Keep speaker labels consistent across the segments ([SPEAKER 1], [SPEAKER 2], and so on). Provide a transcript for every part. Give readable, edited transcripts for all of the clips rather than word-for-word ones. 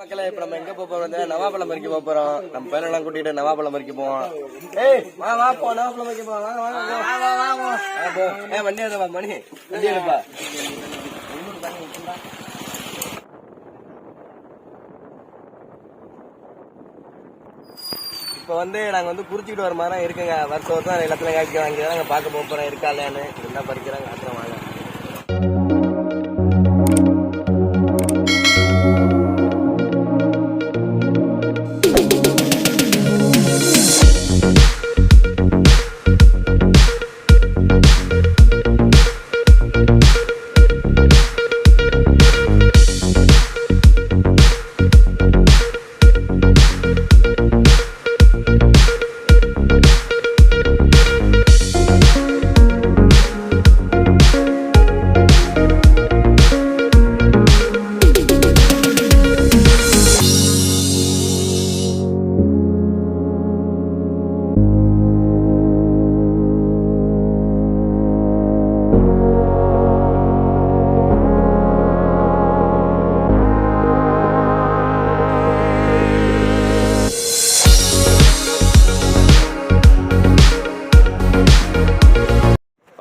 [SPEAKER 1] மக்களே, இப்ப நம்ம எங்க போறோம் வந்து நவாப்பழம் பறிக்க போறோம். நம்ம பையனெல்லாம் கூட்டிட்டு நவாப்பழம் பறிக்க போவோம். ஏய் வா வா போ, நவாப்பழம் பறிக்க போவோம். வாங்க வாங்க போ. வண்டி எடுப்பா மணி, வண்டி எடுப்பா. இப்ப வந்து நாங்க வந்து குறிச்சிக்கிட்டு வர மாதிரி இருக்குங்க. வருஷம் எல்லாத்துல காய்க்க வாங்கி நாங்க பார்க்க போறோம் இருக்கா இல்லையான்னு. என்ன பறிக்கிறாங்க அப்புறம் வாங்க.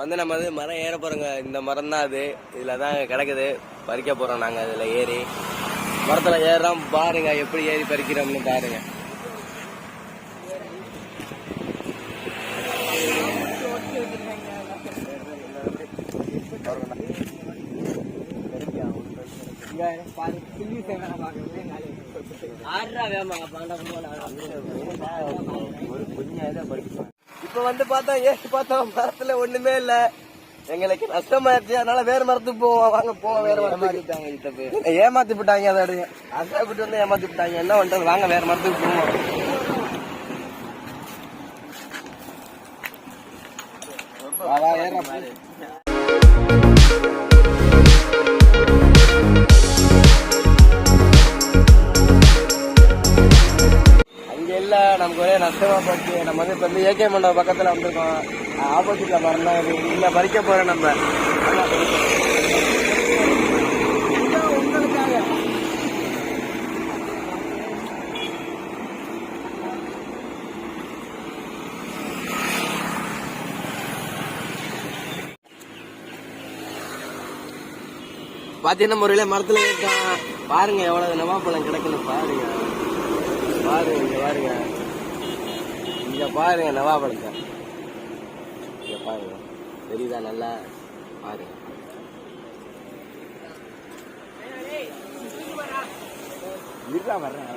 [SPEAKER 1] வந்து நம்ம வந்து மரம் ஏற போறோங்க. இந்த மரம் தான் அது. இதுலதான் கிடக்குது. பறிக்க போறோம் நாங்க. இதுல ஏறி மரத்துல ஏறோம். பாருங்க எப்படி ஏறி பறிக்கிறோம்னு பாருங்க. இப்ப வந்து பார்த்தா ஏறி பார்த்தோம், மரத்துல ஒண்ணுமே இல்ல. எங்களுக்கு நஷ்டமாயிருச்சு. அதனால வேற மரத்துக்கு போவோம். வாங்க போவோம். வேற மரத்துக்கு ஏமாத்தி விட்டாங்க. அதை அசாப்பிட்டு வந்து ஏமாத்தி விட்டாங்க. என்ன பண்றது, வாங்க வேற மரத்துக்கு போவோம். நமக்கு ஒரே நஷ்டமா போச்சு. நம்ம வந்து இப்ப வந்து ஏகே மண்டபம் பக்கத்துல வந்திருக்கோம். ஆப்போசிட்ல மரம் இது. இங்க பறிக்க போறோம் நம்ம. பாத்தீங்கன்னா முறையில மரத்துல இருக்கான். பாருங்க எவ்வளவு நவாப்பழம் கிடைக்கணும். பாருங்க பாருங்க இங்க பாருங்க. இங்க பாருங்க நவாப்பழத்தை. இங்க பாருங்க தெரியுதா நல்லா. பாருங்க இருக்கா வர்றேன்.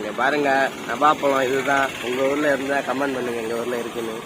[SPEAKER 1] இங்க பாருங்க நவாப்பழம் இதுதான். உங்க ஊர்ல இருந்தா கமெண்ட் பண்ணுங்க எங்க ஊர்ல இருக்குன்னு.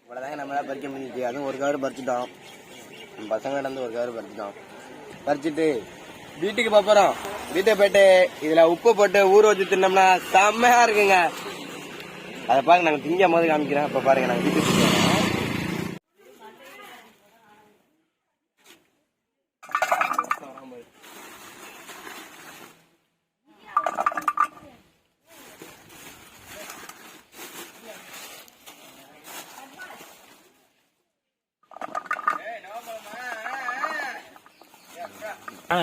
[SPEAKER 1] இவ்வளோதாங்க நம்மளால் பறிக்க முடிஞ்சிச்சு. அதுவும் ஒரு கவர் பறிச்சுட்டோம். நம்ம பசங்க நடந்து ஒரு கவர் பறிச்சுட்டோம். பறிச்சுட்டு வீட்டுக்கு போகிறோம். வீட்டுக்கு போயிட்டு இதில் உப்பு போட்டு ஊற வச்சு தின்னோம்னா செம்மையா இருக்குங்க. அதை பாருங்க, நாங்கள் திங்கும் போது காமிக்கிறேன். இப்போ பாருங்க நாங்கள் வீட்டுக்கு
[SPEAKER 2] ஆ